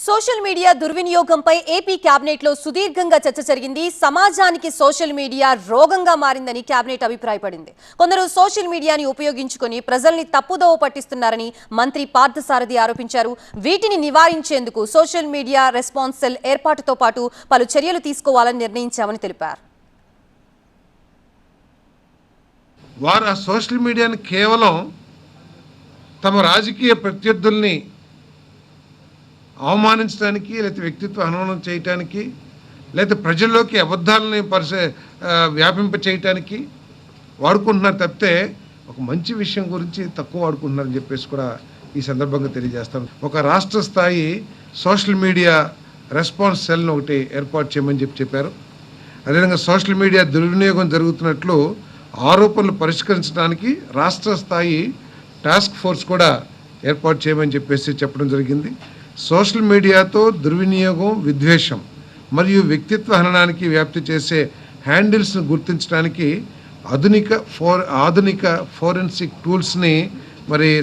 Social media దుర్వినియోగంపై AP cabinet లో సుదీర్ఘంగా చర్చ జరిగింది. సమాజానికి సోషల్ మీడియా రోగంగా మారిందని కేబినెట్ అభిప్రాయపడింది. కొందరు సోషల్ మీడియాని ఉపయోగించుకొని ప్రజల్ని తప్పుదోవ పట్టిస్తున్నారని మంత్రి పార్థసారథి ఆరోపించారు. వీటిని నివారించేందుకు సోషల్ మీడియా రెస్పాన్స్ సెల్ ఏర్పాటుతో పాటు పలు చర్యలు తీసుకోవాలని నిర్ణయించామని తెలిపారు. వారు ఆ సోషల్ మీడియాని కేవలం తమ రాజకీయ ప్రత్యర్థుల్ని అవమానించడానికి, లేకపోతే వ్యక్తిత్వ హననం చేయటానికి, లేకపోతే ప్రజల్లోకి అబద్ధాలని వ్యాపింప చేయటానికి వాడుకుంటున్నారు తప్పితే ఒక మంచి విషయం గురించి తక్కువ వాడుకుంటున్నారని చెప్పేసి కూడా ఈ సందర్భంగా తెలియజేస్తాను. ఒక రాష్ట్ర స్థాయి సోషల్ మీడియా రెస్పాన్స్ సెల్ను ఒకటి ఏర్పాటు చేయమని చెప్పారు. అదేవిధంగా సోషల్ మీడియా దుర్వినియోగం జరుగుతున్నట్లు ఆరోపణలు పరిష్కరించడానికి రాష్ట్ర స్థాయి టాస్క్ ఫోర్స్ కూడా ఏర్పాటు చేయమని చెప్పడం జరిగింది. సోషల్ మీడియాతో దుర్వినియోగం, విద్వేషం మరియు వ్యక్తిత్వ హననానికి వ్యాప్తి చేసే హ్యాండిల్స్ను గుర్తించడానికి ఆధునిక ఫోరెన్సిక్ టూల్స్ని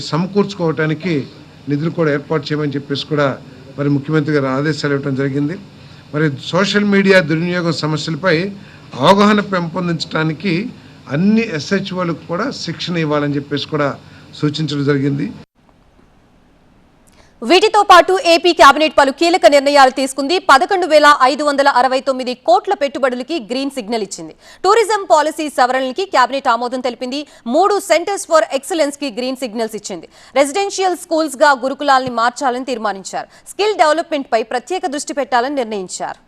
సమకూర్చుకోవటానికి నిధులు కూడా ఏర్పాటు చేయమని కూడా ముఖ్యమంత్రి గారు ఆదేశాలు ఇవ్వడం జరిగింది. సోషల్ మీడియా దుర్వినియోగం సమస్యలపై అవగాహన పెంపొందించడానికి అన్ని SHOలకు కూడా శిక్షణ ఇవ్వాలని కూడా సూచించడం జరిగింది. వీటితో పాటు ఏపీ కేబినెట్ పలు కీలక నిర్ణయాలు తీసుకుంది. 11,569 కోట్ల పెట్టుబడులకి గ్రీన్ సిగ్నల్ ఇచ్చింది. టూరిజం పాలసీ సవరణలకి కేబినెట్ ఆమోదం తెలిపింది. 3 సెంటర్స్ ఫర్ ఎక్సలెన్స్ కి గ్రీన్ సిగ్నల్స్ ఇచ్చింది. రెసిడెన్షియల్ స్కూల్స్ గా గురుకులాల్ని మార్చాలని తీర్మానించారు. స్కిల్ డెవలప్మెంట్ పై ప్రత్యేక దృష్టి పెట్టాలని నిర్ణయించారు.